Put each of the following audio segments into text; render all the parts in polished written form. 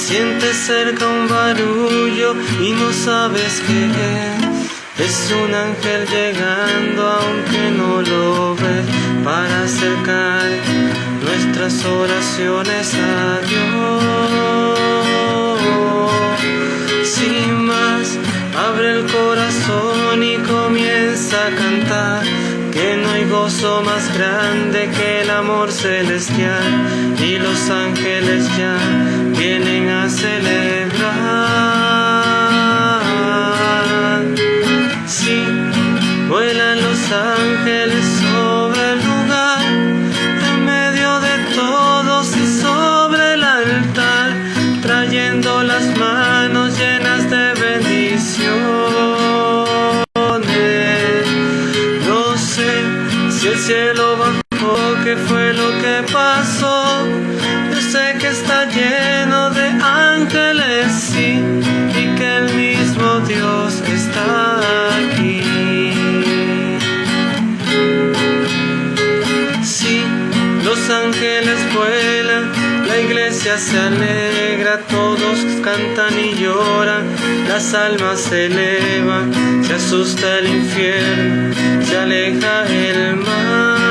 Sientes cerca un barullo y no sabes qué es. Es un ángel llegando aunque no lo ves, para acercar nuestras oraciones a Dios. Sin más, abre el corazón y comienza a cantar, que no hay gozo más grande que el amor celestial, y los ángeles ya vienen a celebrar. Sí, vuelan los ángeles sobre el lugar, en medio de todos y sobre el altar, trayendo las manos llenas de bendiciones. No sé si el cielo bajó, qué fue lo que pasó. Yo sé que está lleno de ángeles, sí, y que el mismo Dios está aquí. Sí, los ángeles vuelan, la iglesia se alegra, todos cantan y lloran, las almas se elevan, se asusta el infierno, se aleja el mal.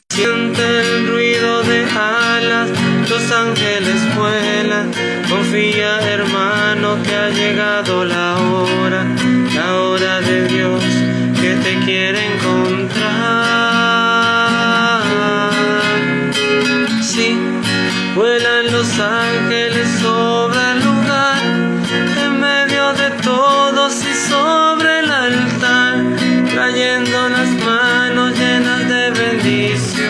Siente el ruido de alas, los ángeles vuelan. Confía, hermano, que ha llegado la hora de Dios, que te quiere encontrar. Sí, vuelan los ángeles sobre el lugar, en medio de todos y sobre el altar, trayendo las manos llenas de bendiciones.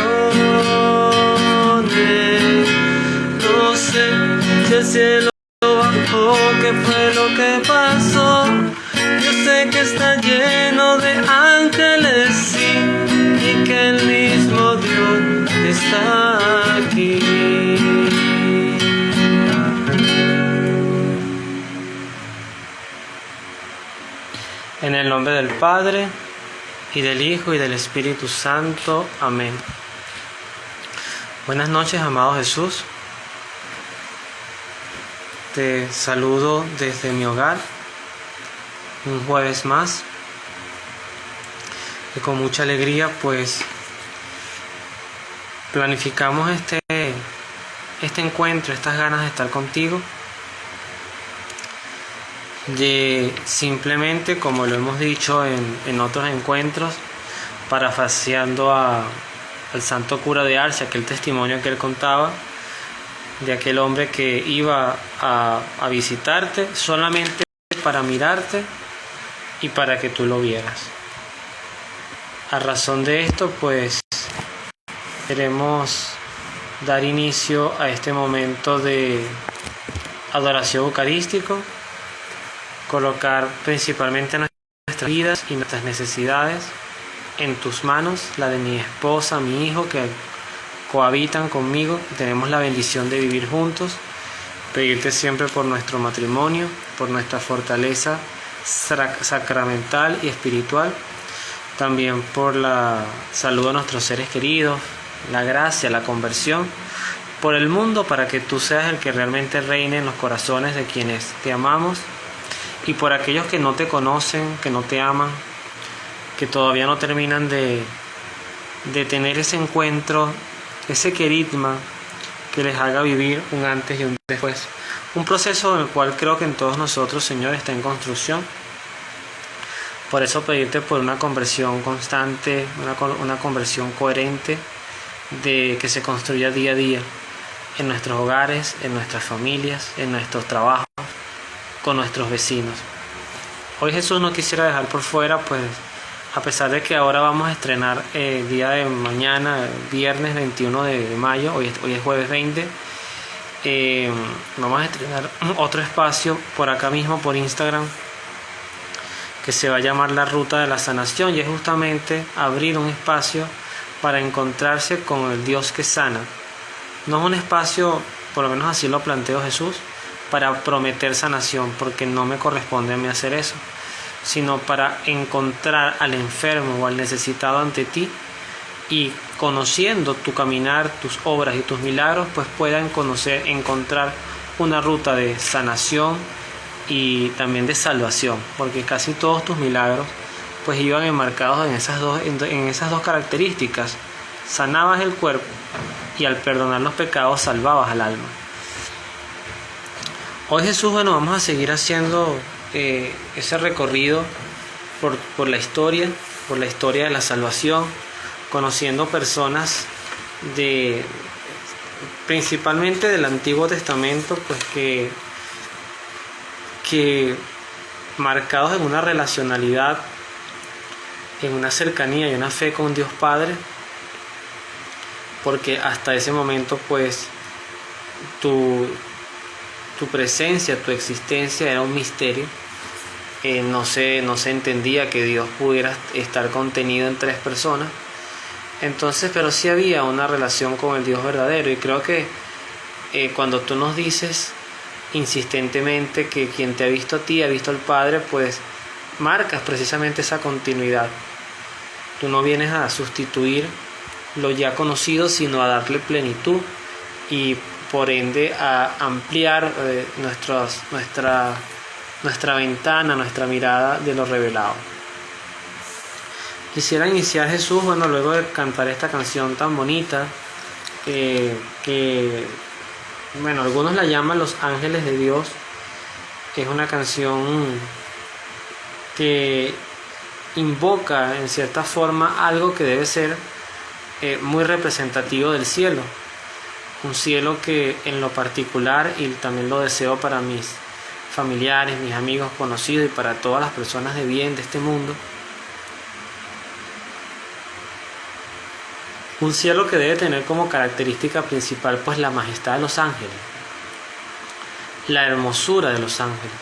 No sé si el cielo bajó, qué fue lo que pasó. Yo sé que está lleno de ángeles, sí, y que el mismo Dios está aquí. En el nombre del Padre, y del Hijo, y del Espíritu Santo. Amén. Buenas noches, amado Jesús. Te saludo desde mi hogar, un jueves más, y con mucha alegría pues planificamos este encuentro, estas ganas de estar contigo, de simplemente, como lo hemos dicho en otros encuentros, parafraseando al santo cura de Ars, aquel testimonio que él contaba de aquel hombre que iba a visitarte solamente para mirarte y para que tú lo vieras. A razón de esto, pues queremos dar inicio a este momento de adoración eucarístico, colocar principalmente nuestras vidas y nuestras necesidades en tus manos, la de mi esposa, mi hijo, que cohabitan conmigo, tenemos la bendición de vivir juntos. Pedirte siempre por nuestro matrimonio, por nuestra fortaleza sacramental y espiritual, también por la salud de nuestros seres queridos, la gracia, la conversión, por el mundo, para que tú seas el que realmente reine en los corazones de quienes te amamos, y por aquellos que no te conocen, que no te aman, que todavía no terminan de tener ese encuentro, ese querigma que les haga vivir un antes y un después. Un proceso en el cual creo que en todos nosotros, Señor, está en construcción. Por eso pedirte por una conversión constante, una conversión coherente, de que se construya día a día en nuestros hogares, en nuestras familias, en nuestros trabajos, con nuestros vecinos. Hoy, Jesús, no quisiera dejar por fuera, pues, a pesar de que ahora vamos a estrenar el día de mañana, viernes 21 de mayo, hoy es jueves 20, vamos a estrenar otro espacio por acá mismo, por Instagram, que se va a llamar La Ruta de la Sanación, y es justamente abrir un espacio para encontrarse con el Dios que sana. No es un espacio, por lo menos así lo planteo Jesús, para prometer sanación, porque no me corresponde a mí hacer eso, sino para encontrar al enfermo o al necesitado ante ti y conociendo tu caminar, tus obras y tus milagros, pues puedan encontrar una ruta de sanación y también de salvación, porque casi todos tus milagros pues iban enmarcados en esas dos características. Sanabas el cuerpo y al perdonar los pecados salvabas al alma. Hoy, Jesús, vamos a seguir haciendo ese recorrido por la historia de la salvación, conociendo personas principalmente del Antiguo Testamento, pues que marcados en una relacionalidad, en una cercanía y una fe con Dios Padre, porque hasta ese momento pues tu presencia, tu existencia era un misterio. No se entendía que Dios pudiera estar contenido en 3 personas. Entonces, pero sí había una relación con el Dios verdadero, y creo que cuando tú nos dices insistentemente que quien te ha visto a ti ha visto al Padre, pues marcas precisamente esa continuidad. Tú no vienes a sustituir lo ya conocido, sino a darle plenitud y por ende a ampliar nuestra ventana, nuestra mirada de lo revelado. Quisiera iniciar, Jesús, luego de cantar esta canción tan bonita, que algunos la llaman Los Ángeles de Dios, que es una canción que invoca en cierta forma algo que debe ser muy representativo del cielo, un cielo que en lo particular, y también lo deseo para mis familiares, mis amigos, conocidos y para todas las personas de bien de este mundo, un cielo que debe tener como característica principal pues la majestad de los ángeles, la hermosura de los ángeles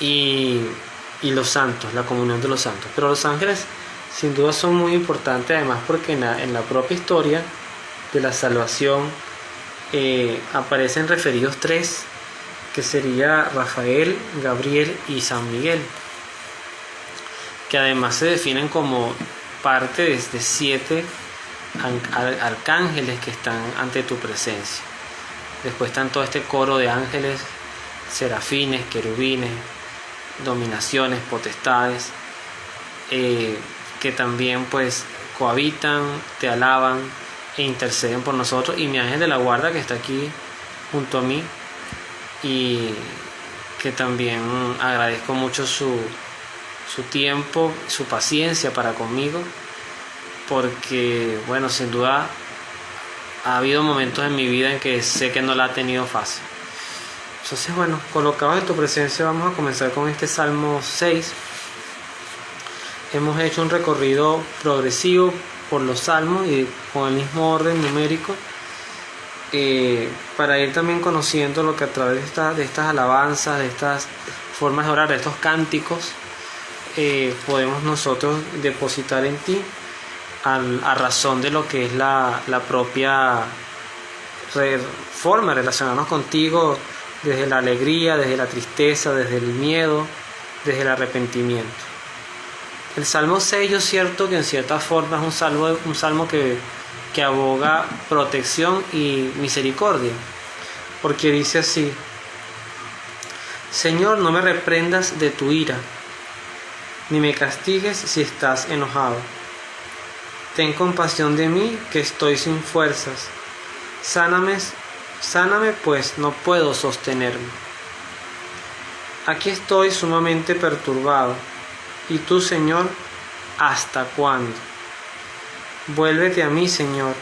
y los santos, la comunión de los santos. Pero los ángeles sin duda son muy importantes, además porque en la propia historia de la salvación aparecen referidos 3, que sería Rafael, Gabriel y San Miguel, que además se definen como parte de 7 arcángeles que están ante tu presencia. Después están todo este coro de ángeles, serafines, querubines, dominaciones, potestades, que también pues cohabitan, te alaban e interceden por nosotros, y mi ángel de la guarda que está aquí junto a mí, y que también agradezco mucho su tiempo, su paciencia para conmigo, porque sin duda ha habido momentos en mi vida en que sé que no la ha tenido fácil. Entonces, colocados en tu presencia, vamos a comenzar con este Salmo 6. Hemos hecho un recorrido progresivo por los salmos y con el mismo orden numérico, para ir también conociendo lo que a través de estas alabanzas, de estas formas de orar, de estos cánticos, podemos nosotros depositar en ti a razón de lo que es la propia forma de relacionarnos contigo, desde la alegría, desde la tristeza, desde el miedo, desde el arrepentimiento. El Salmo 6, yo cierto que en cierta forma es un salmo que aboga protección y misericordia, porque dice así: Señor, no me reprendas de tu ira, ni me castigues si estás enojado. Ten compasión de mí, que estoy sin fuerzas. Sáname, pues no puedo sostenerme. Aquí estoy sumamente perturbado. ¿Y tú, Señor, hasta cuándo? Vuélvete a mí, Señor.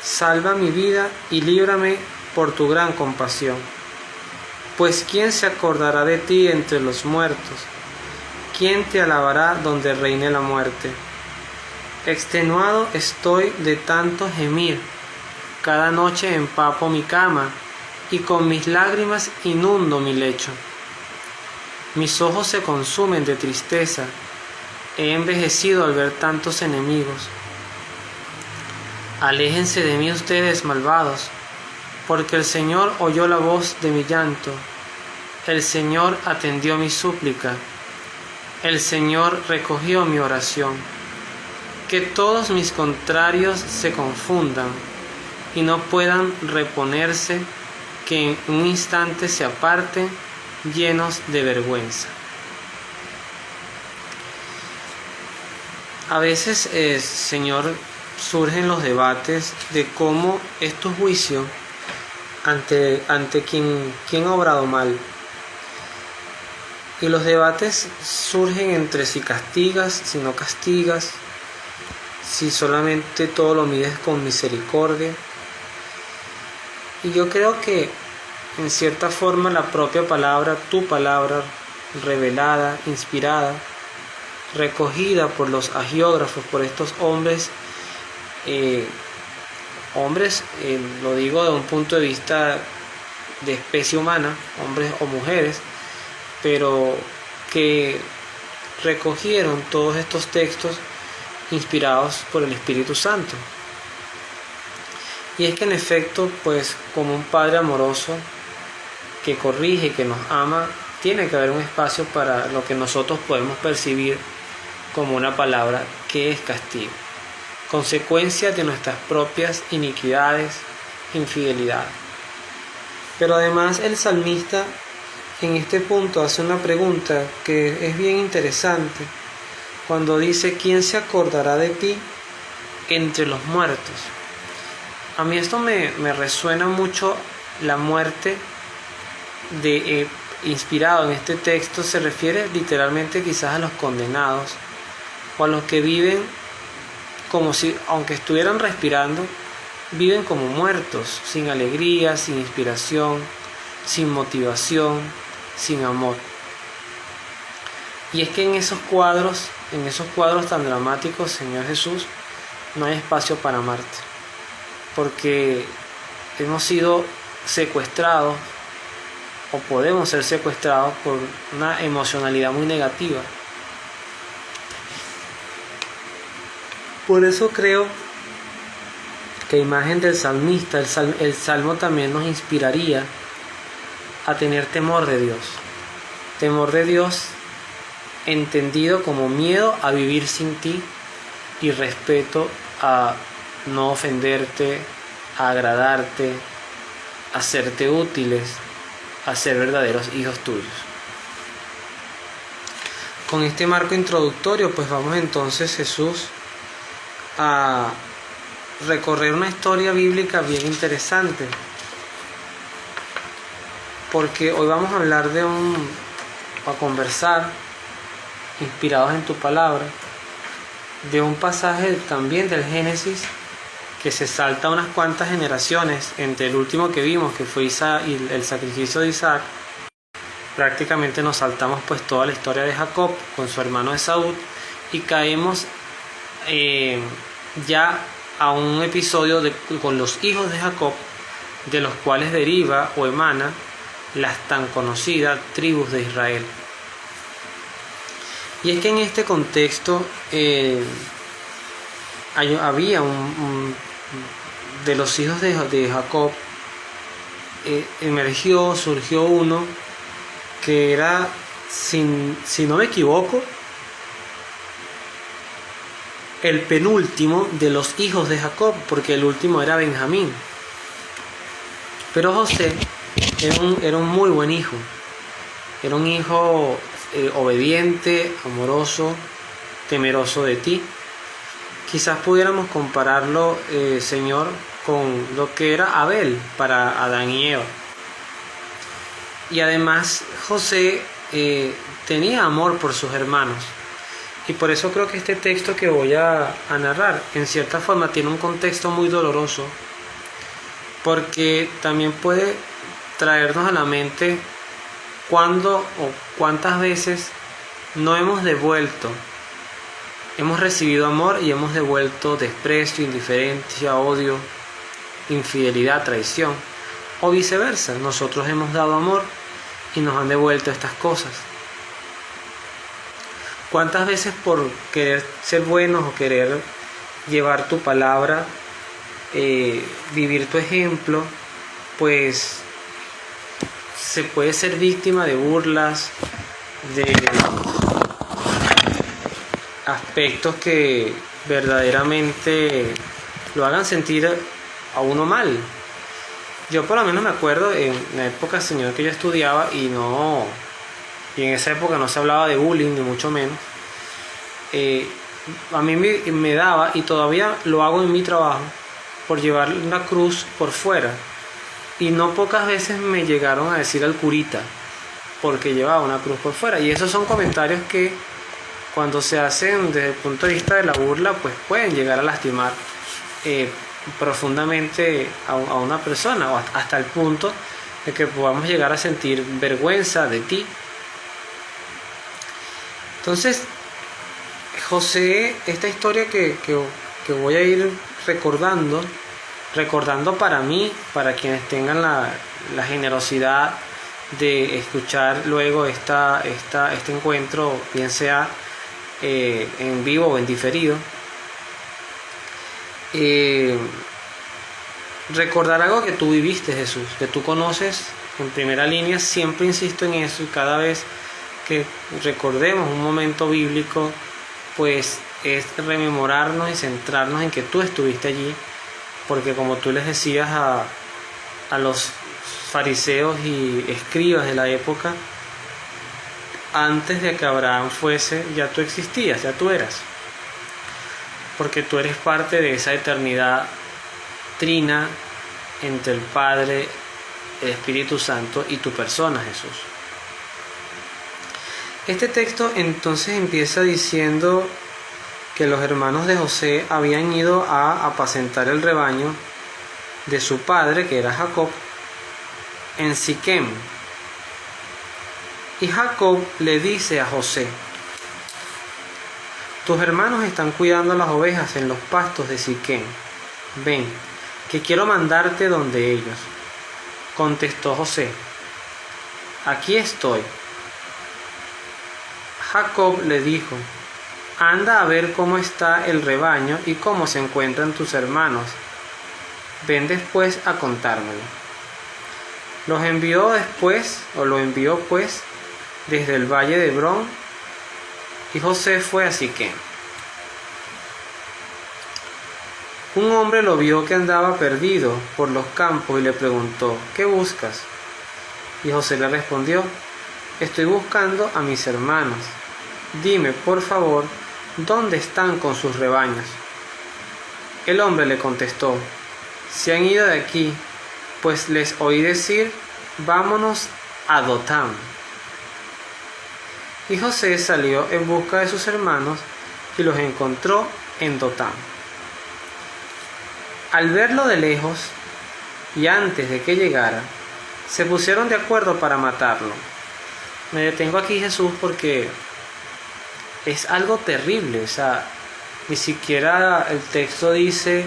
Salva mi vida y líbrame por tu gran compasión. Pues ¿quién se acordará de ti entre los muertos? ¿Quién te alabará donde reine la muerte? Extenuado estoy de tanto gemir. Cada noche empapo mi cama y con mis lágrimas inundo mi lecho. Mis ojos se consumen de tristeza. He envejecido al ver tantos enemigos. Aléjense de mí ustedes, malvados, porque el Señor oyó la voz de mi llanto. El Señor atendió mi súplica. El Señor recogió mi oración. que todos mis contrarios se confundan y no puedan reponerse, que en un instante se aparten llenos de vergüenza. A veces, Señor, surgen los debates de cómo es tu juicio ante quien ha obrado mal. Y los debates surgen entre si castigas, si no castigas, si solamente todo lo mides con misericordia. Y yo creo que en cierta forma la propia palabra, tu palabra revelada, inspirada, recogida por los hagiógrafos, por estos hombres, lo digo de un punto de vista de especie humana, hombres o mujeres, pero que recogieron todos estos textos inspirados por el Espíritu Santo. Y es que en efecto, pues como un Padre amoroso que corrige, que nos ama, tiene que haber un espacio para lo que nosotros podemos percibir como una palabra que es castigo, consecuencia de nuestras propias iniquidades, infidelidades. Pero además el salmista en este punto hace una pregunta que es bien interesante cuando dice: ¿quién se acordará de ti entre los muertos? A mí esto me resuena mucho. La muerte inspirado en este texto se refiere literalmente quizás a los condenados o a los que viven como si, aunque estuvieran respirando, viven como muertos, sin alegría, sin inspiración, sin motivación, sin amor. Y es que en esos cuadros tan dramáticos, Señor Jesús, no hay espacio para amarte, porque hemos sido secuestrados o podemos ser secuestrados por una emocionalidad muy negativa. Por eso creo que a imagen del salmista, el salmo también nos inspiraría a tener temor de Dios. Temor de Dios entendido como miedo a vivir sin ti y respeto a no ofenderte, a agradarte, a hacerte útiles, a ser verdaderos hijos tuyos. Con este marco introductorio, pues vamos entonces, Jesús, a recorrer una historia bíblica bien interesante, porque hoy vamos a hablar a conversar, inspirados en tu palabra, de un pasaje también del Génesis que se salta unas cuantas generaciones entre el último que vimos, que fue Isaac, y el sacrificio de Isaac. Prácticamente nos saltamos pues toda la historia de Jacob con su hermano Esaú y caemos ya a un episodio con los hijos de Jacob, de los cuales deriva o emana las tan conocidas tribus de Israel. Y es que en este contexto había de los hijos de Jacob, surgió uno que era, si no me equivoco, el penúltimo de los hijos de Jacob, porque el último era Benjamín. Pero José era un muy buen hijo, era un hijo obediente, amoroso, temeroso de ti. Quizás pudiéramos compararlo, Señor, con lo que era Abel para Adán y Eva. Y además José tenía amor por sus hermanos. Y por eso creo que este texto que voy a narrar, en cierta forma, tiene un contexto muy doloroso, porque también puede traernos a la mente cuándo o cuántas veces no hemos recibido amor y hemos devuelto desprecio, indiferencia, odio, infidelidad, traición, o viceversa. Nosotros hemos dado amor y nos han devuelto estas cosas. ¿Cuántas veces por querer ser buenos o querer llevar tu palabra, vivir tu ejemplo, pues se puede ser víctima de burlas, de aspectos que verdaderamente lo hagan sentir a uno mal. Yo por lo menos me acuerdo en la época, Señor, que yo estudiaba y en esa época no se hablaba de bullying ni mucho menos. A mí me daba, y todavía lo hago en mi trabajo, por llevar una cruz por fuera, y no pocas veces me llegaron a decir al curita porque llevaba una cruz por fuera, y esos son comentarios que cuando se hacen desde el punto de vista de la burla pues pueden llegar a lastimar profundamente a una persona, o hasta el punto de que podamos llegar a sentir vergüenza de ti. Entonces José, esta historia que voy a ir recordando para mí, para quienes tengan la generosidad de escuchar luego este encuentro, bien sea en vivo o en diferido, recordar algo que tú viviste, Jesús, que tú conoces en primera línea. Siempre insisto en eso, y cada vez que recordemos un momento bíblico, pues es rememorarnos y centrarnos en que tú estuviste allí, porque como tú les decías a los fariseos y escribas de la época, antes de que Abraham fuese, ya tú existías, ya tú eras, porque tú eres parte de esa eternidad trina entre el Padre, el Espíritu Santo y tu persona, Jesús. Este texto entonces empieza diciendo que los hermanos de José habían ido a apacentar el rebaño de su padre, que era Jacob, en Siquem. Y Jacob le dice a José: tus hermanos están cuidando las ovejas en los pastos de Siquem. Ven, que quiero mandarte donde ellos. Contestó José: aquí estoy. Jacob le dijo: anda a ver cómo está el rebaño y cómo se encuentran tus hermanos. Ven después a contármelo. Lo envió pues desde el valle de Hebrón, y José fue a Siquem. Un hombre lo vio que andaba perdido por los campos y le preguntó: ¿qué buscas? Y José le respondió: estoy buscando a mis hermanos. Dime, por favor, ¿dónde están con sus rebaños? El hombre le contestó: se han ido de aquí, pues les oí decir: vámonos a Dotán. Y José salió en busca de sus hermanos y los encontró en Dotán. Al verlo de lejos y antes de que llegara, se pusieron de acuerdo para matarlo. Me detengo aquí, Jesús, porque es algo terrible. O sea, ni siquiera el texto dice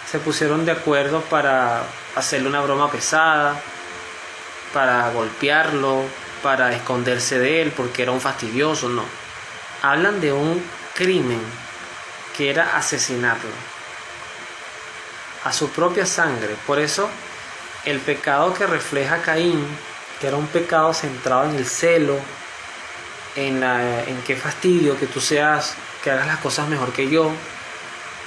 se pusieron de acuerdo para hacerle una broma pesada, para golpearlo, para esconderse de él porque era un fastidioso. No, hablan de un crimen que era asesinarlo a su propia sangre. Por eso el pecado que refleja Caín, que era un pecado centrado en el celo, en qué fastidio que tú seas, que hagas las cosas mejor que yo,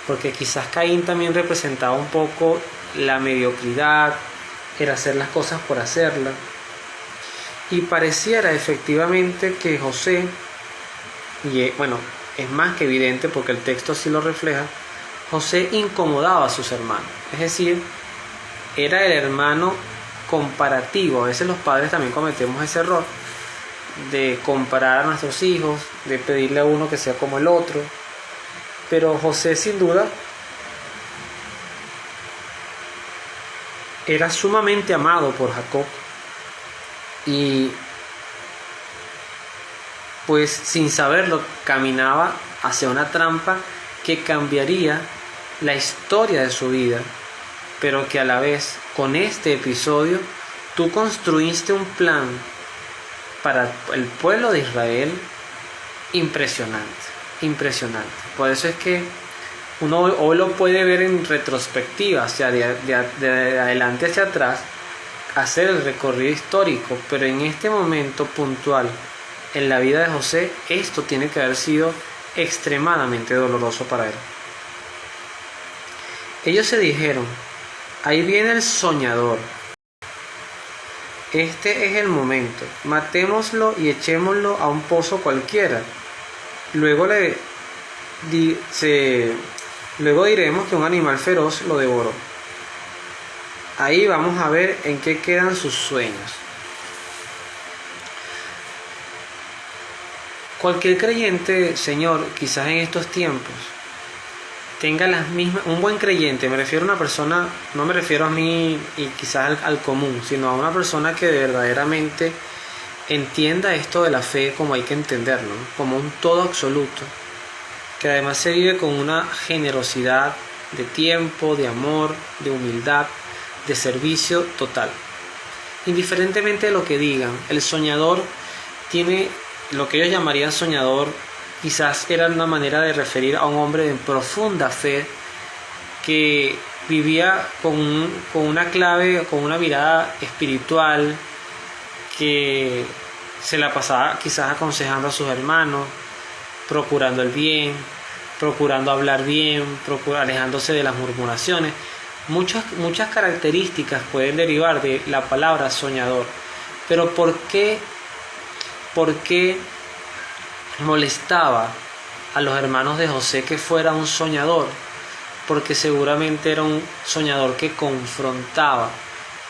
porque quizás Caín también representaba un poco la mediocridad, era hacer las cosas por hacerlas. Y pareciera efectivamente que José, y bueno, es más que evidente porque el texto así lo refleja, José incomodaba a sus hermanos, es decir, era el hermano comparativo. A veces los padres también cometemos ese error de comparar a nuestros hijos, de pedirle a uno que sea como el otro, pero José sin duda era sumamente amado por Jacob, y pues sin saberlo caminaba hacia una trampa que cambiaría la historia de su vida, pero que a la vez con este episodio tú construiste un plan para el pueblo de Israel impresionante. Por eso es que uno hoy lo puede ver en retrospectiva, o sea, de adelante hacia atrás, hacer el recorrido histórico, pero en este momento puntual en la vida de José, esto tiene que haber sido extremadamente doloroso para él. Ellos se dijeron: ahí viene el soñador. Este es el momento. Matémoslo y echémoslo a un pozo cualquiera. Luego diremos que un animal feroz lo devoró. Ahí vamos a ver en qué quedan sus sueños. Cualquier creyente, Señor, quizás en estos tiempos, tenga las mismas, un buen creyente, me refiero a una persona, no me refiero a mí y quizás al común, sino a una persona que verdaderamente entienda esto de la fe como hay que entenderlo, ¿no? Como un todo absoluto, que además se vive con una generosidad de tiempo, de amor, de humildad, de servicio total. Indiferentemente de lo que digan, el soñador tiene lo que ellos llamarían soñador, quizás era una manera de referir a un hombre de profunda fe que vivía con una clave, con una mirada espiritual, que se la pasaba quizás aconsejando a sus hermanos, procurando el bien, procurando hablar bien, alejándose de las murmuraciones. Muchas características pueden derivar de la palabra soñador. Pero ¿por qué molestaba a los hermanos de José que fuera un soñador? Porque seguramente era un soñador que confrontaba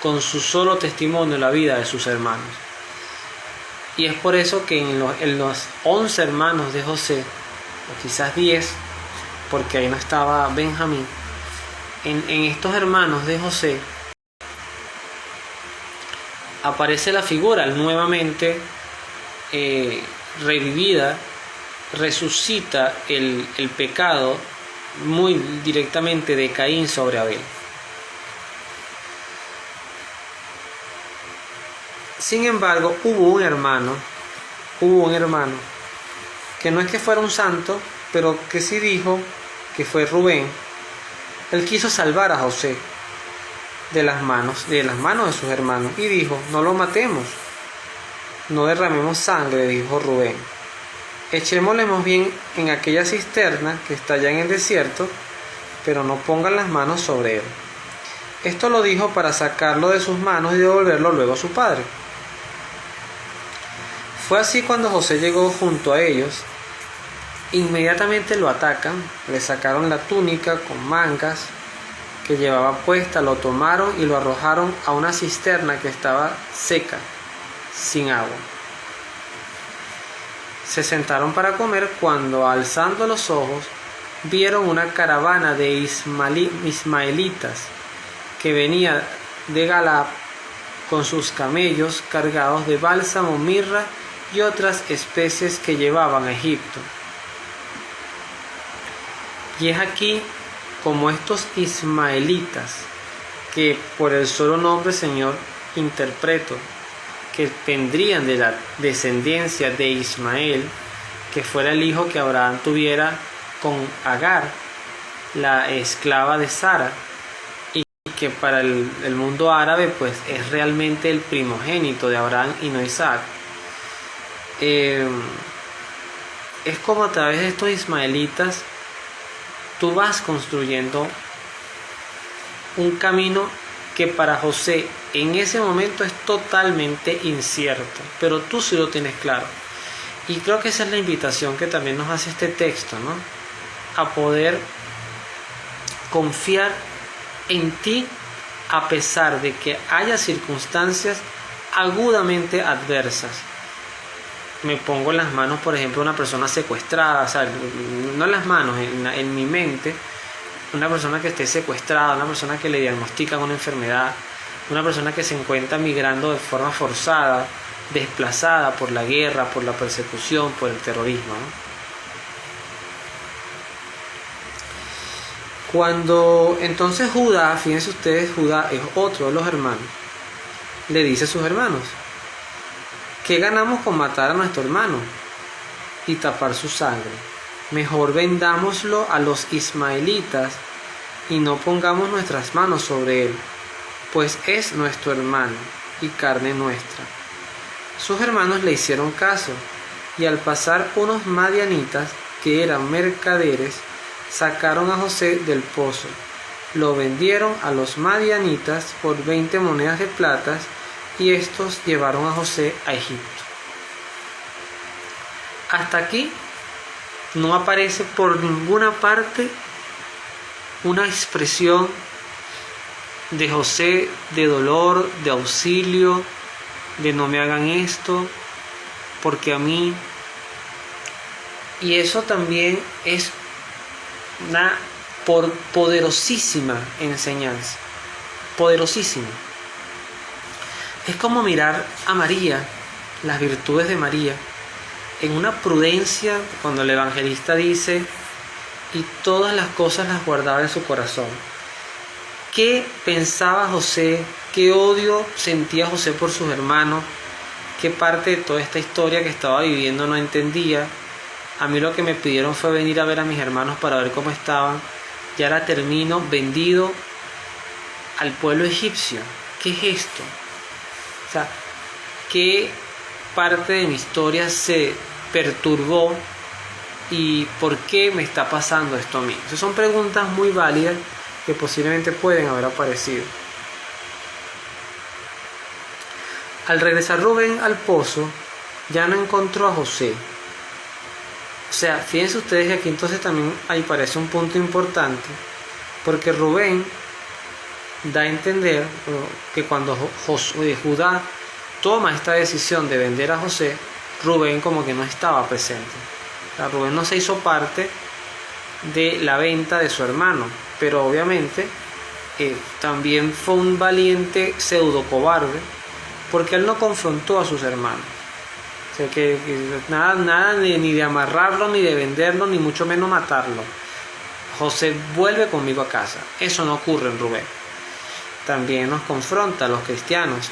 con su solo testimonio la vida de sus hermanos. Y es por eso que en los 11 hermanos de José, o quizás 10, porque ahí no estaba Benjamín, en estos hermanos de José aparece la figura nuevamente revivida, resucita el pecado muy directamente de Caín sobre Abel. Sin embargo, hubo un hermano que no es que fuera un santo, pero que sí dijo, que fue Rubén. Él quiso salvar a José de las manos de sus hermanos y dijo: no lo matemos, no derramemos sangre, dijo Rubén. Echémosle más bien en aquella cisterna que está allá en el desierto, pero no pongan las manos sobre él. Esto lo dijo para sacarlo de sus manos y devolverlo luego a su padre. Fue así cuando José llegó junto a ellos. Inmediatamente lo atacan, le sacaron la túnica con mangas que llevaba puesta, lo tomaron y lo arrojaron a una cisterna que estaba seca, sin agua. Se sentaron para comer cuando, alzando los ojos, vieron una caravana de ismaelitas que venía de Galaad con sus camellos cargados de bálsamo, mirra y otras especies que llevaban a Egipto. Y es aquí como estos ismaelitas, que por el solo nombre, Señor, interpreto que vendrían de la descendencia de Ismael, que fuera el hijo que Abraham tuviera con Agar, la esclava de Sara, y que para el mundo árabe pues es realmente el primogénito de Abraham y no Isaac. Es como a través de estos ismaelitas tú vas construyendo un camino que para José en ese momento es totalmente incierto, pero tú sí lo tienes claro. Y creo que esa es la invitación que también nos hace este texto, ¿no? A poder confiar en ti a pesar de que haya circunstancias agudamente adversas. Me pongo en las manos, por ejemplo, de una persona secuestrada, o sea, no en las manos, en mi mente, una persona que esté secuestrada, una persona que le diagnostican una enfermedad, una persona que se encuentra migrando de forma forzada, desplazada por la guerra, por la persecución, por el terrorismo, ¿no? Cuando entonces Judá, fíjense ustedes, Judá es otro de los hermanos, le dice a sus hermanos: ¿qué ganamos con matar a nuestro hermano y tapar su sangre? Mejor vendámoslo a los ismaelitas y no pongamos nuestras manos sobre él, pues es nuestro hermano y carne nuestra. Sus hermanos le hicieron caso, y al pasar unos madianitas que eran mercaderes, sacaron a José del pozo. Lo vendieron a los madianitas por 20 monedas de plata y estos llevaron a José a Egipto. Hasta aquí no aparece por ninguna parte una expresión de José de dolor, de auxilio, de no me hagan esto, porque a mí. Y eso también es una poderosísima enseñanza, poderosísima. Es como mirar a María, las virtudes de María, en una prudencia, cuando el evangelista dice, y todas las cosas las guardaba en su corazón. ¿Qué pensaba José? ¿Qué odio sentía José por sus hermanos? ¿Qué parte de toda esta historia que estaba viviendo no entendía? A mí lo que me pidieron fue venir a ver a mis hermanos para ver cómo estaban. Y ahora termino vendido al pueblo egipcio. ¿Qué es esto? O sea, ¿qué parte de mi historia se perturbó y por qué me está pasando esto a mí? Esas son preguntas muy válidas que posiblemente pueden haber aparecido. Al regresar Rubén al pozo, ya no encontró a José. O sea, fíjense ustedes que aquí entonces también ahí parece un punto importante, porque Rubén da a entender que cuando Judá toma esta decisión de vender a José, Rubén como que no estaba presente. O sea, Rubén no se hizo parte de la venta de su hermano, pero obviamente también fue un valiente pseudo cobarde, porque él no confrontó a sus hermanos. O sea, que nada ni de amarrarlo, ni de venderlo, ni mucho menos matarlo. José, vuelve conmigo a casa. Eso no ocurre en Rubén. También nos confronta a los cristianos.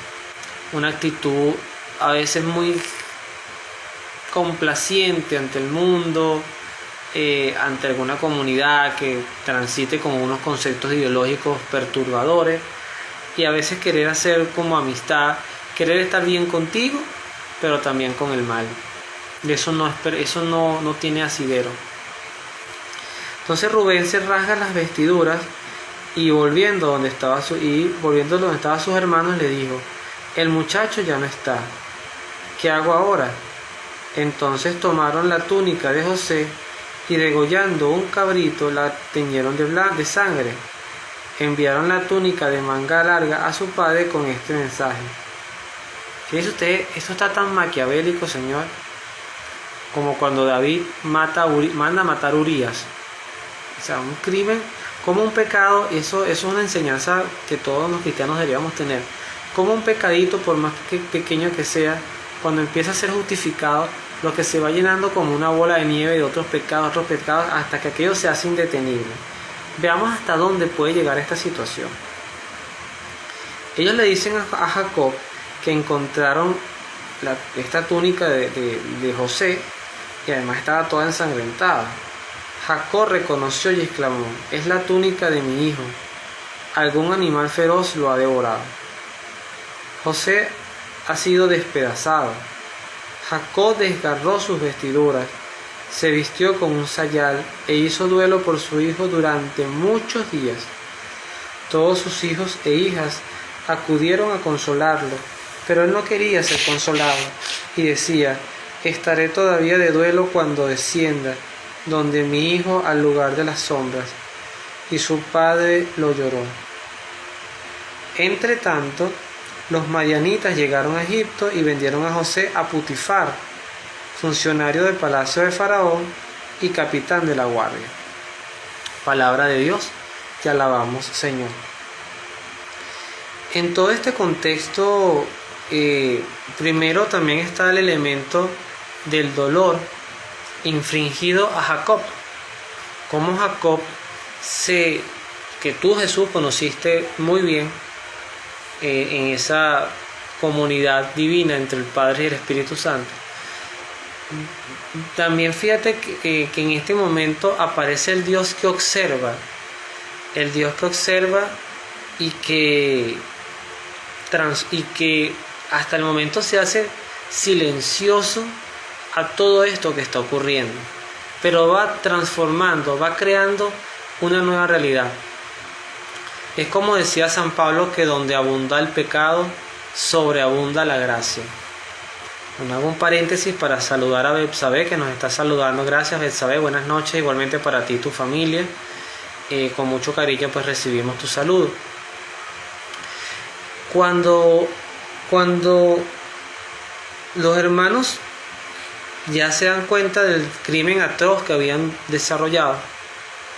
Una actitud a veces muy complaciente ante el mundo, ante alguna comunidad que transite con unos conceptos ideológicos perturbadores, y a veces querer hacer como amistad, querer estar bien contigo, pero también con el mal. Y eso no tiene asidero. Entonces Rubén se rasga las vestiduras y volviendo donde estaban sus hermanos, le dijo: el muchacho ya no está. ¿Qué hago ahora? Entonces tomaron la túnica de José y degollando un cabrito la teñieron de sangre. Enviaron la túnica de manga larga a su padre con este mensaje. Fíjense ustedes, esto está tan maquiavélico, Señor, como cuando David manda a matar a Urías. O sea, un crimen como un pecado. Eso es una enseñanza que todos los cristianos deberíamos tener. Como un pecadito, por más pequeño que sea, cuando empieza a ser justificado, lo que se va llenando como una bola de nieve de otros pecados, hasta que aquello se hace indetenible. Veamos hasta dónde puede llegar esta situación. Ellos le dicen a Jacob que encontraron esta túnica de José, y además estaba toda ensangrentada. Jacob reconoció y exclamó: es la túnica de mi hijo, algún animal feroz lo ha devorado. José ha sido despedazado. Jacob desgarró sus vestiduras, se vistió con un sayal e hizo duelo por su hijo durante muchos días. Todos sus hijos e hijas acudieron a consolarlo, pero él no quería ser consolado y decía: estaré todavía de duelo cuando descienda donde mi hijo al lugar de las sombras. Y su padre lo lloró. Entre tanto, los madianitas llegaron a Egipto y vendieron a José a Putifar, funcionario del palacio de Faraón y capitán de la guardia. Palabra de Dios, te alabamos, Señor. En todo este contexto, primero también está el elemento del dolor infringido a Jacob. Como Jacob, que tú, Jesús, conociste muy bien, en esa comunidad divina entre el Padre y el Espíritu Santo. También fíjate que en este momento aparece el Dios que observa, y que hasta el momento se hace silencioso a todo esto que está ocurriendo, pero va transformando, va creando una nueva realidad. Es como decía San Pablo, que donde abunda el pecado, sobreabunda la gracia. Bueno, hago un paréntesis para saludar a Betsabé, que nos está saludando. Gracias, Betsabé, buenas noches, igualmente para ti y tu familia. Con mucho cariño pues recibimos tu saludo. Cuando los hermanos ya se dan cuenta del crimen atroz que habían desarrollado,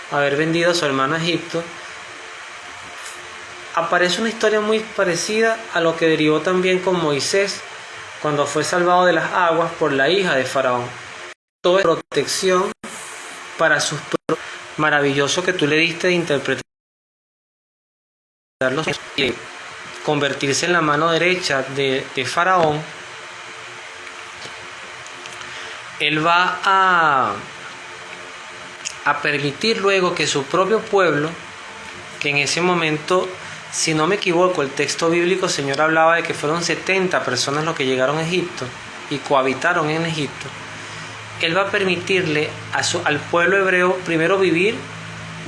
haber vendido a su hermano a Egipto, aparece una historia muy parecida a lo que derivó también con Moisés cuando fue salvado de las aguas por la hija de Faraón. Todo es protección para sus maravilloso que tú le diste de interpretar los y convertirse en la mano derecha de Faraón. Él va a permitir luego que su propio pueblo, que en ese momento, si no me equivoco, el texto bíblico, el Señor hablaba de que fueron 70 personas los que llegaron a Egipto y cohabitaron en Egipto. Él va a permitirle al pueblo hebreo primero vivir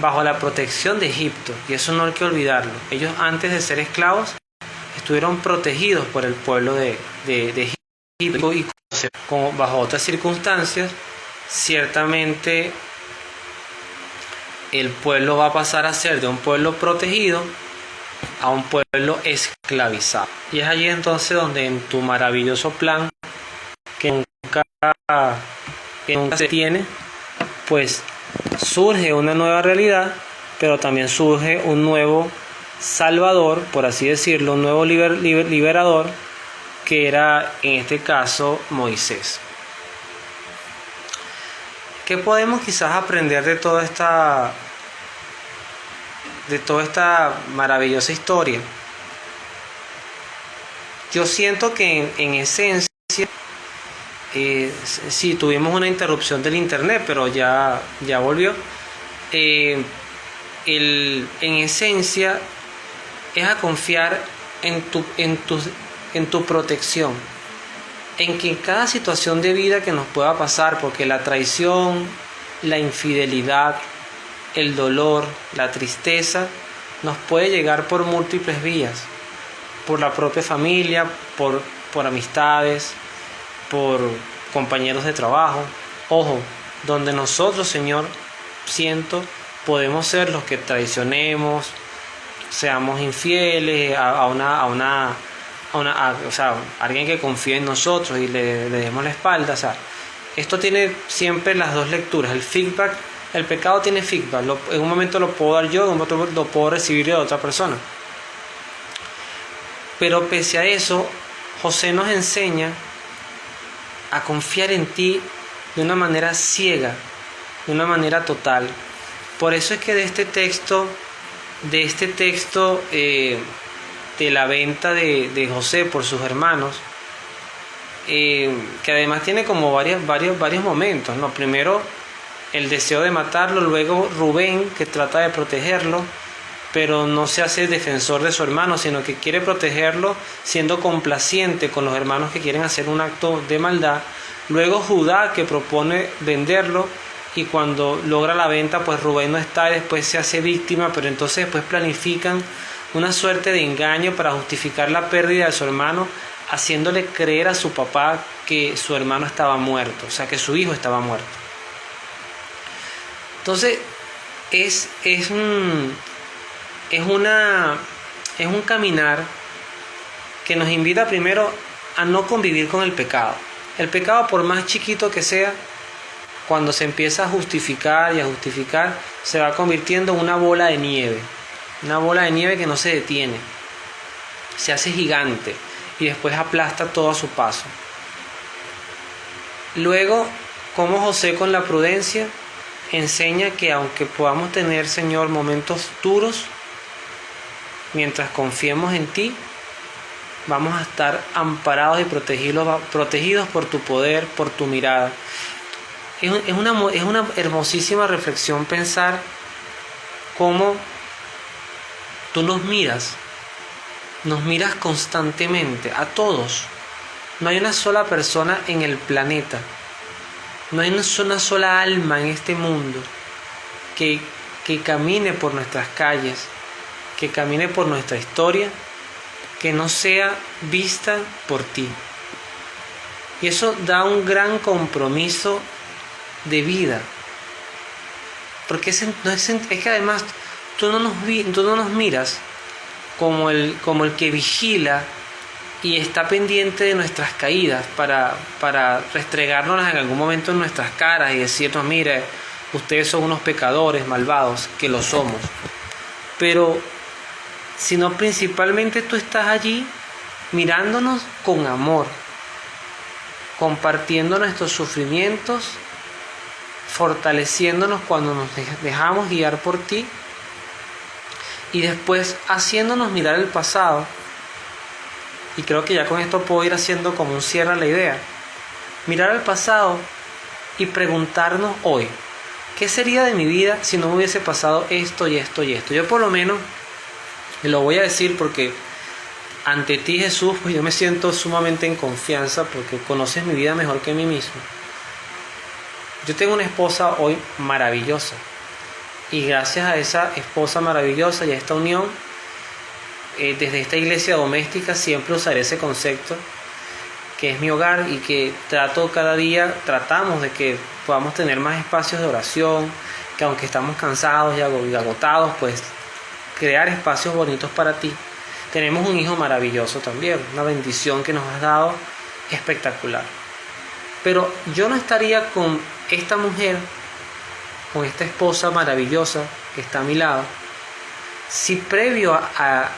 bajo la protección de Egipto, y eso no hay que olvidarlo. Ellos, antes de ser esclavos, estuvieron protegidos por el pueblo de Egipto, y bajo otras circunstancias, ciertamente el pueblo va a pasar a ser de un pueblo protegido a un pueblo esclavizado. Y es allí entonces donde, en tu maravilloso plan que nunca se tiene, pues surge una nueva realidad, pero también surge un nuevo salvador, por así decirlo, un nuevo liberador, que era en este caso Moisés. ¿Qué podemos quizás aprender de toda esta maravillosa historia? Yo siento que en esencia, sí, tuvimos una interrupción del internet, pero ya volvió. En esencia es a confiar en tu protección, en que en cada situación de vida que nos pueda pasar, porque la traición, la infidelidad, el dolor, la tristeza, nos puede llegar por múltiples vías, por la propia familia, por amistades, por compañeros de trabajo. Ojo, donde nosotros, Señor, podemos ser los que traicionemos, seamos infieles o sea, alguien que confíe en nosotros y le demos la espalda. O sea, esto tiene siempre las dos lecturas. El feedback, el pecado tiene feedback. En un momento lo puedo dar yo, en un otro lo puedo recibir de otra persona. Pero pese a eso, José nos enseña a confiar en ti de una manera ciega, de una manera total. Por eso es que de este texto de la venta de José por sus hermanos, que además tiene como varios momentos, ¿no? Primero el deseo de matarlo, luego Rubén, que trata de protegerlo, pero no se hace defensor de su hermano, sino que quiere protegerlo siendo complaciente con los hermanos que quieren hacer un acto de maldad. Luego Judá, que propone venderlo, y cuando logra la venta, pues Rubén no está y después se hace víctima, pero entonces después planifican una suerte de engaño para justificar la pérdida de su hermano, haciéndole creer a su papá que su hermano estaba muerto, o sea, que su hijo estaba muerto. Entonces es un caminar que nos invita primero a no convivir con el pecado. El pecado, por más chiquito que sea, cuando se empieza a justificar, se va convirtiendo en una bola de nieve. Una bola de nieve que no se detiene. Se hace gigante y después aplasta todo a su paso. Luego, como José, con la prudencia, enseña que aunque podamos tener, Señor, momentos duros, mientras confiemos en ti, vamos a estar amparados y protegidos por tu poder, por tu mirada. Es una hermosísima reflexión pensar cómo tú nos miras constantemente, a todos. No hay una sola persona en el planeta No hay una sola alma en este mundo que camine por nuestras calles, que camine por nuestra historia, que no sea vista por ti. Y eso da un gran compromiso de vida. Porque es que además tú no nos miras como el que vigila y está pendiente de nuestras caídas para restregárnoslas en algún momento en nuestras caras y decirnos, mire, ustedes son unos pecadores malvados, que lo somos. Pero, sino principalmente tú estás allí mirándonos con amor, compartiendo nuestros sufrimientos, fortaleciéndonos cuando nos dejamos guiar por ti y después haciéndonos mirar el pasado. Y creo que ya con esto puedo ir haciendo como un cierre a la idea. Mirar al pasado y preguntarnos hoy, ¿qué sería de mi vida si no me hubiese pasado esto y esto y esto? Yo por lo menos, y lo voy a decir porque ante ti, Jesús, pues yo me siento sumamente en confianza porque conoces mi vida mejor que mí mismo. Yo tengo una esposa hoy maravillosa y gracias a esa esposa maravillosa y a esta unión, desde esta iglesia doméstica siempre usaré ese concepto que es mi hogar y que tratamos de que podamos tener más espacios de oración, que aunque estamos cansados y agotados, pues crear espacios bonitos para ti. Tenemos un hijo maravilloso también, una bendición que nos has dado espectacular. Pero yo no estaría con esta mujer, con esta esposa maravillosa que está a mi lado, si previo a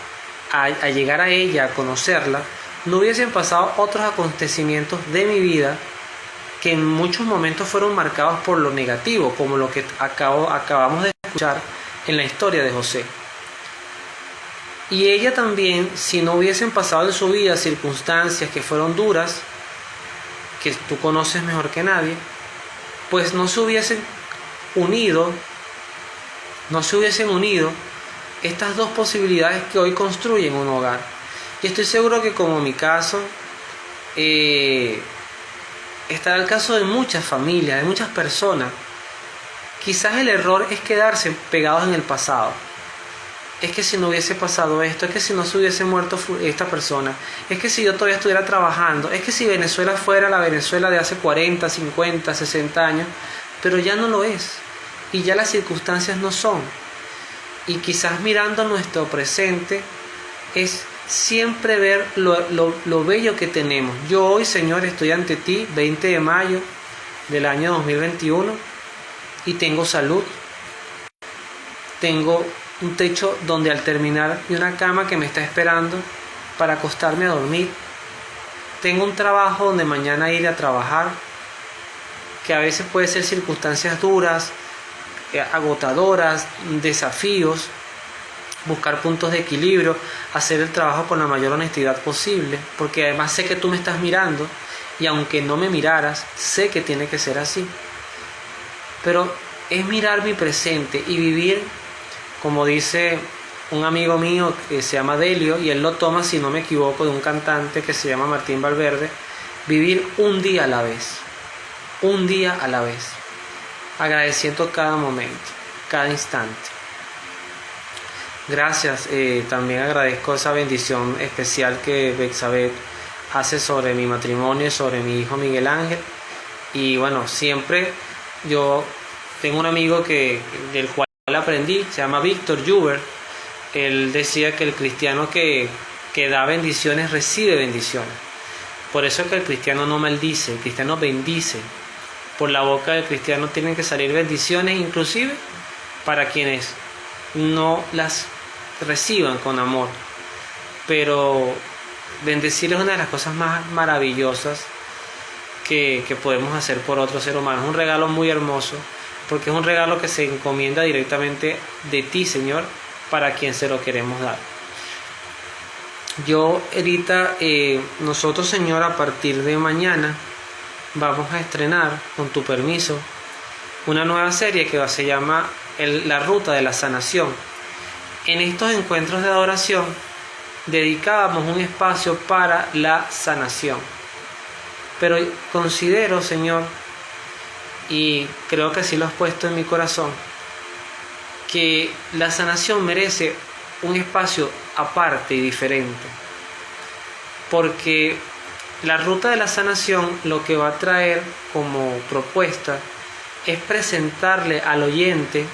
llegar a ella, a conocerla, no hubiesen pasado otros acontecimientos de mi vida que en muchos momentos fueron marcados por lo negativo, como lo que acabamos de escuchar en la historia de José. Y ella también, si no hubiesen pasado en su vida circunstancias que fueron duras, que tú conoces mejor que nadie, pues no se hubiesen unido estas dos posibilidades que hoy construyen un hogar. Y estoy seguro que como mi caso, estará el caso de muchas familias, de muchas personas. Quizás el error es quedarse pegados en el pasado. Es que si no hubiese pasado esto, es que si no se hubiese muerto esta persona, es que si yo todavía estuviera trabajando, es que si Venezuela fuera la Venezuela de hace 40, 50, 60 años, pero ya no lo es. Y ya las circunstancias no son. Y quizás mirando nuestro presente es siempre ver lo bello que tenemos. Yo hoy, Señor, estoy ante ti, 20 de mayo del año 2021, y tengo salud. Tengo un techo donde al terminar y una cama que me está esperando para acostarme a dormir. Tengo un trabajo donde mañana iré a trabajar, que a veces puede ser circunstancias duras, agotadoras, desafíos, buscar puntos de equilibrio, hacer el trabajo con la mayor honestidad posible, porque además sé que tú me estás mirando y aunque no me miraras, sé que tiene que ser así. Pero es mirar mi presente y vivir, como dice un amigo mío que se llama Delio, y él lo toma, si no me equivoco, de un cantante que se llama Martín Valverde, vivir un día a la vez, agradeciendo cada momento, cada instante. Gracias, también agradezco esa bendición especial que Betsabé hace sobre mi matrimonio y sobre mi hijo Miguel Ángel. Y bueno, siempre yo tengo un amigo del cual aprendí, se llama Víctor Juber. Él decía que el cristiano que da bendiciones recibe bendiciones. Por eso es que el cristiano no maldice, el cristiano bendice. Por la boca del cristiano tienen que salir bendiciones, inclusive para quienes no las reciban con amor. Pero bendecir es una de las cosas más maravillosas que podemos hacer por otro ser humano. Es un regalo muy hermoso, porque es un regalo que se encomienda directamente de ti, Señor, para quien se lo queremos dar. Yo ahorita, nosotros, Señor, a partir de mañana vamos a estrenar, con tu permiso, una nueva serie que se llama La Ruta de la Sanación. En estos encuentros de adoración dedicábamos un espacio para la sanación. Pero considero, Señor, y creo que así lo has puesto en mi corazón, que la sanación merece un espacio aparte y diferente, porque la ruta de la sanación lo que va a traer como propuesta es presentarle al oyente,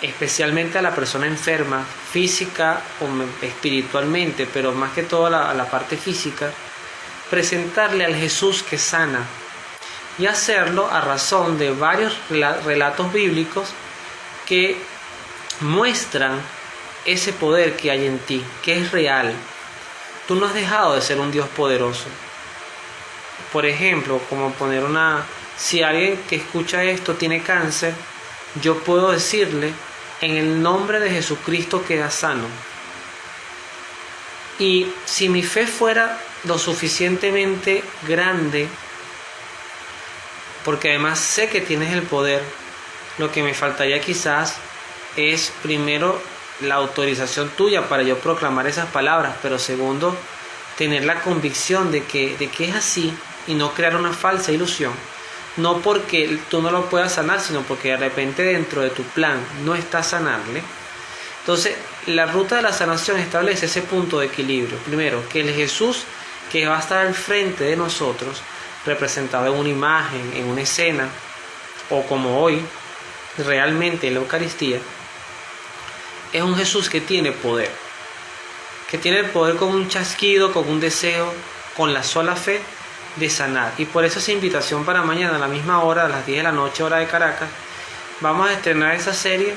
especialmente a la persona enferma, física o espiritualmente, pero más que todo a la parte física, presentarle al Jesús que sana, y hacerlo a razón de varios relatos bíblicos que muestran ese poder que hay en ti, que es real. Tú no has dejado de ser un Dios poderoso. Por ejemplo, como poner si alguien que escucha esto tiene cáncer, yo puedo decirle: en el nombre de Jesucristo queda sano. Y si mi fe fuera lo suficientemente grande, porque además sé que tienes el poder, lo que me faltaría quizás es primero la autorización tuya para yo proclamar esas palabras, pero segundo, tener la convicción de que es así y no crear una falsa ilusión. No porque tú no lo puedas sanar, sino porque de repente dentro de tu plan no está sanarle. Entonces, la ruta de la sanación establece ese punto de equilibrio. Primero, que el Jesús que va a estar al frente de nosotros, representado en una imagen, en una escena, o como hoy, realmente en la Eucaristía, es un Jesús que tiene poder. Que tiene el poder con un chasquido, con un deseo, con la sola fe de sanar. Y por eso esa invitación para mañana a la misma hora, a las 10 de la noche, hora de Caracas, vamos a estrenar esa serie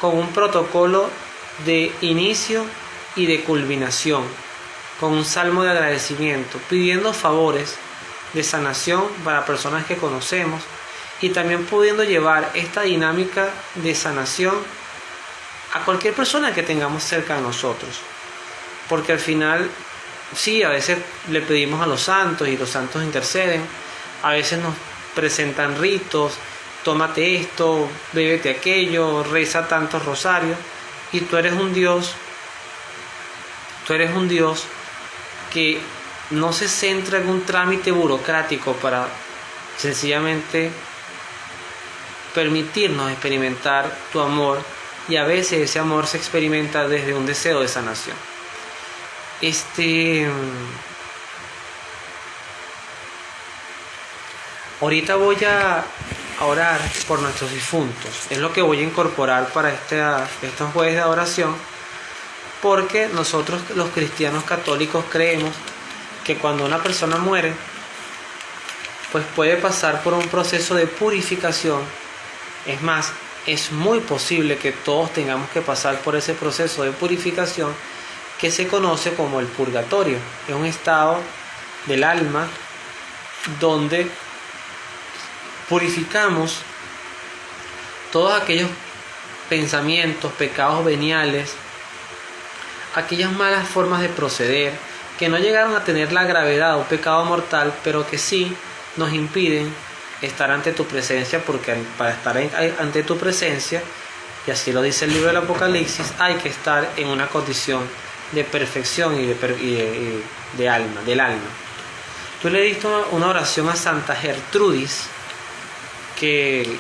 con un protocolo de inicio y de culminación, con un salmo de agradecimiento, pidiendo favores de sanación para personas que conocemos, y también pudiendo llevar esta dinámica de sanación a cualquier persona que tengamos cerca de nosotros. Porque al final, sí, a veces le pedimos a los santos y los santos interceden, a veces nos presentan ritos: tómate esto, bébete aquello, reza tantos rosarios, y tú eres un Dios que no se centra en un trámite burocrático para sencillamente permitirnos experimentar tu amor, y a veces ese amor se experimenta desde un deseo de sanación. Ahorita voy a orar por nuestros difuntos. Es lo que voy a incorporar para estos jueves de adoración, porque nosotros los cristianos católicos creemos que cuando una persona muere, pues puede pasar por un proceso de purificación. Es más, es muy posible que todos tengamos que pasar por ese proceso de purificación que se conoce como el purgatorio. Es un estado del alma donde purificamos todos aquellos pensamientos, pecados veniales, aquellas malas formas de proceder que no llegaron a tener la gravedad de un pecado mortal, pero que sí nos impiden estar ante tu presencia, porque para estar ante tu presencia, y así lo dice el libro del Apocalipsis, hay que estar en una condición de perfección y de alma, del alma. Tú le diste una oración a Santa Gertrudis, que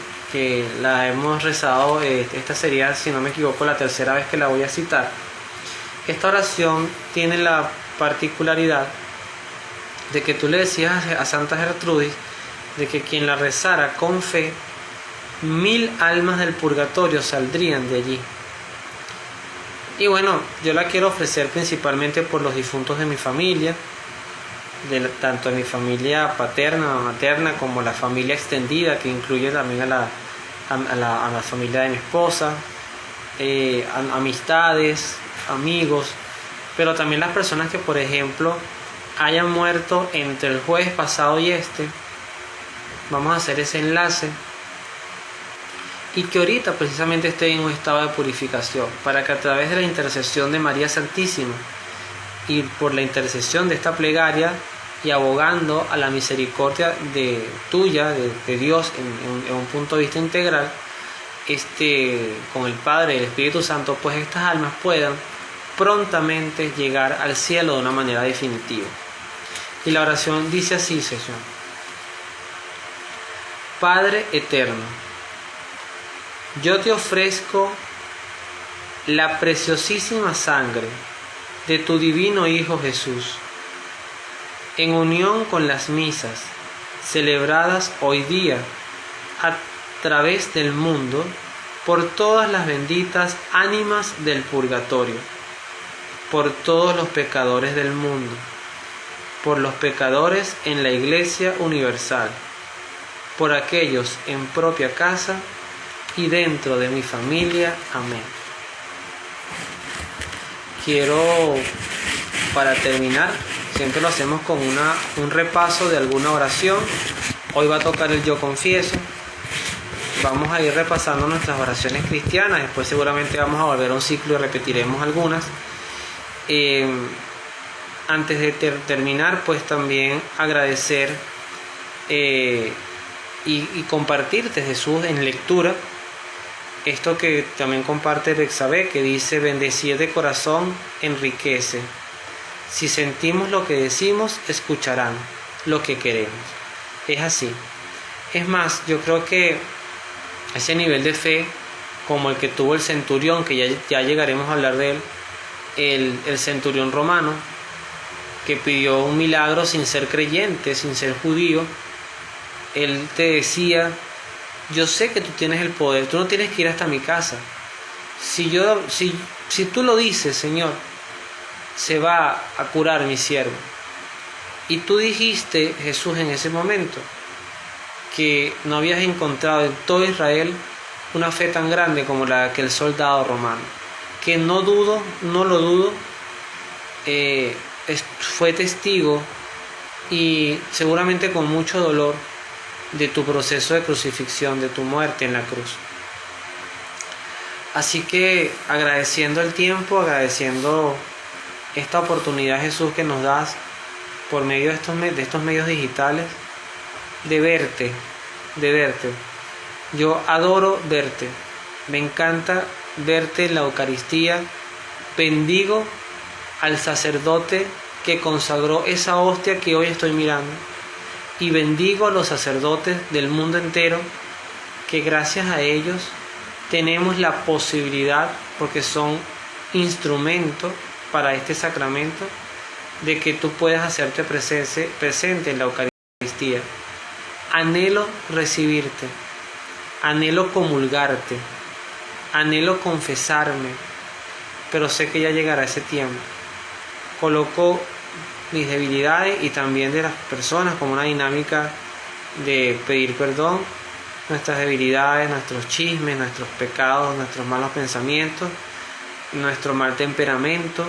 la hemos rezado. Esta sería, si no me equivoco, la tercera vez que la voy a citar. Esta oración tiene la particularidad de que tú le decías a Santa Gertrudis de que quien la rezara con fe, 1000 almas del purgatorio saldrían de allí. Y bueno, yo la quiero ofrecer principalmente por los difuntos de mi familia, tanto de mi familia paterna o materna, como la familia extendida, que incluye también a la familia de mi esposa, amistades, amigos, pero también las personas que, por ejemplo, hayan muerto entre el jueves pasado y vamos a hacer ese enlace, y que ahorita precisamente esté en un estado de purificación, para que a través de la intercesión de María Santísima y por la intercesión de esta plegaria, y abogando a la misericordia tuya, de Dios, en un punto de vista integral, con el Padre y el Espíritu Santo, pues estas almas puedan prontamente llegar al cielo de una manera definitiva. Y la oración dice así, Señor: Padre eterno, yo te ofrezco la preciosísima sangre de tu divino Hijo Jesús, en unión con las misas celebradas hoy día a través del mundo por todas las benditas ánimas del purgatorio, por todos los pecadores del mundo, por los pecadores en la Iglesia Universal, por aquellos en propia casa y dentro de mi familia. Amén. Quiero, para terminar, siempre lo hacemos con un repaso de alguna oración. Hoy va a tocar el Yo Confieso. Vamos a ir repasando nuestras oraciones cristianas. Después seguramente vamos a volver a un ciclo y repetiremos algunas. Antes de terminar, pues también agradecer y compartirte, Jesús, en lectura, esto que también comparte Bexabé, que dice: bendecir de corazón enriquece. Si sentimos lo que decimos, escucharán lo que queremos. Es así. Es más, yo creo que ese nivel de fe, como el que tuvo el centurión, que ya llegaremos a hablar de él, el centurión romano, que pidió un milagro sin ser creyente, sin ser judío. Él te decía: yo sé que tú tienes el poder, tú no tienes que ir hasta mi casa. Si tú lo dices, Señor, se va a curar mi siervo. Y tú dijiste, Jesús, en ese momento, que no habías encontrado en todo Israel una fe tan grande como la de aquel soldado romano, que no lo dudo, fue testigo y seguramente con mucho dolor de tu proceso de crucifixión, de tu muerte en la cruz. Así que agradeciendo el tiempo, agradeciendo esta oportunidad, Jesús, que nos das por medio de estos medios digitales, de verte. Yo adoro verte, me encanta verte en la Eucaristía. Bendigo al sacerdote que consagró esa hostia que hoy estoy mirando, y bendigo a los sacerdotes del mundo entero, que gracias a ellos tenemos la posibilidad, porque son instrumentos para este sacramento, de que tú puedas hacerte presente en la Eucaristía. Anhelo recibirte, anhelo comulgarte, anhelo confesarme, pero sé que ya llegará ese tiempo. Coloco mis debilidades y también de las personas como una dinámica de pedir perdón, nuestras debilidades, nuestros chismes, nuestros pecados, nuestros malos pensamientos, nuestro mal temperamento,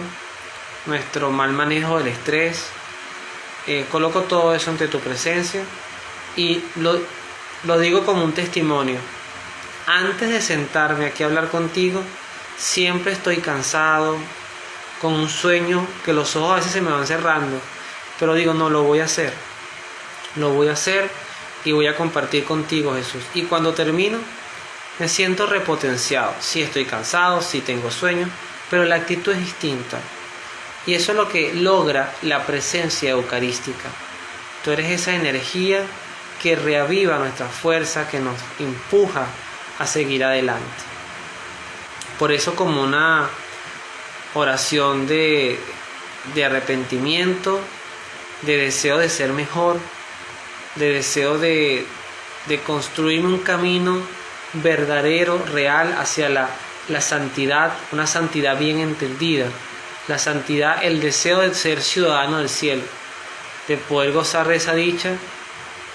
nuestro mal manejo del estrés. Coloco todo eso ante tu presencia y lo digo como un testimonio. Antes de sentarme aquí a hablar contigo, siempre estoy cansado, con un sueño, que los ojos a veces se me van cerrando, pero digo, no, lo voy a hacer y voy a compartir contigo, Jesús. Y cuando termino, me siento repotenciado. Sí estoy cansado, sí tengo sueño, pero la actitud es distinta. Y eso es lo que logra la presencia eucarística. Tú eres esa energía que reaviva nuestra fuerza, que nos empuja a seguir adelante. Por eso, como una oración de arrepentimiento, de deseo de ser mejor, de deseo de construirme un camino verdadero, real, hacia la santidad, una santidad bien entendida. La santidad, el deseo de ser ciudadano del cielo, de poder gozar de esa dicha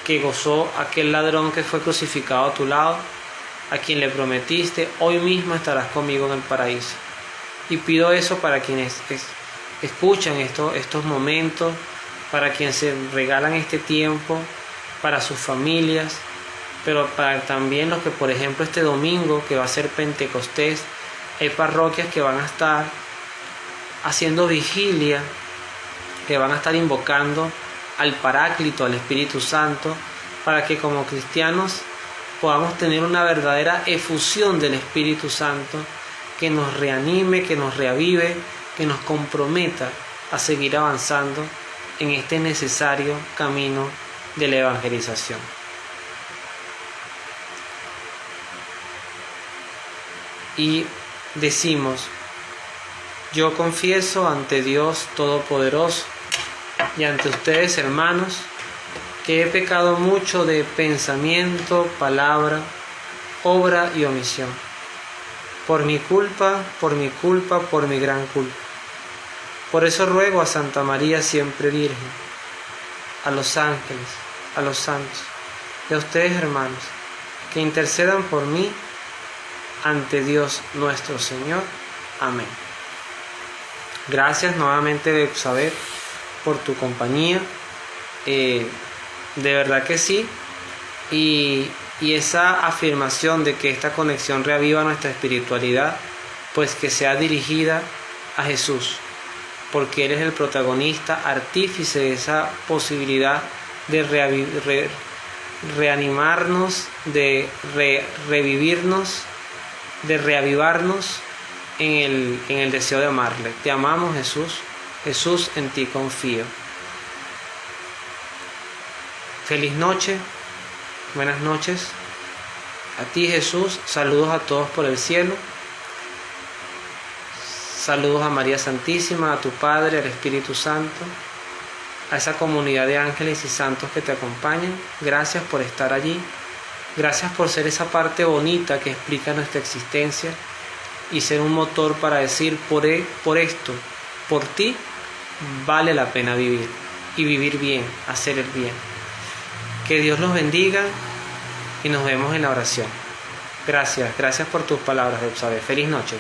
que gozó aquel ladrón que fue crucificado a tu lado, a quien le prometiste: hoy mismo estarás conmigo en el paraíso. Y pido eso para quienes escuchan estos momentos, para quienes se regalan este tiempo, para sus familias, pero para también los que, por ejemplo, este domingo, que va a ser Pentecostés, hay parroquias que van a estar haciendo vigilia, que van a estar invocando al Paráclito, al Espíritu Santo, para que como cristianos podamos tener una verdadera efusión del Espíritu Santo, que nos reanime, que nos reavive, que nos comprometa a seguir avanzando en este necesario camino de la evangelización. y decimos: yo confieso ante Dios Todopoderoso y ante ustedes, hermanos, que he pecado mucho de pensamiento, palabra, obra y omisión. Por mi culpa, por mi gran culpa. Por eso ruego a Santa María siempre Virgen, a los ángeles, a los santos y a ustedes, hermanos, que intercedan por mí ante Dios nuestro Señor. Amén. Gracias nuevamente, Betsabé, por tu compañía. De verdad que sí. Y esa afirmación de que esta conexión reaviva nuestra espiritualidad, pues que sea dirigida a Jesús, porque Él es el protagonista, artífice de esa posibilidad de reanimarnos, de revivirnos, de reavivarnos en el deseo de amarle. Te amamos, Jesús. Jesús, en ti confío. Feliz noche. Buenas noches. A ti, Jesús. Saludos a todos por el cielo. Saludos a María Santísima, a tu Padre, al Espíritu Santo, a esa comunidad de ángeles y santos que te acompañan. Gracias por estar allí. Gracias por ser esa parte bonita que explica nuestra existencia y ser un motor para decir: por esto, por ti, vale la pena vivir, y vivir bien, hacer el bien. Que Dios los bendiga y nos vemos en la oración. Gracias por tus palabras, Betsabé. Feliz noche.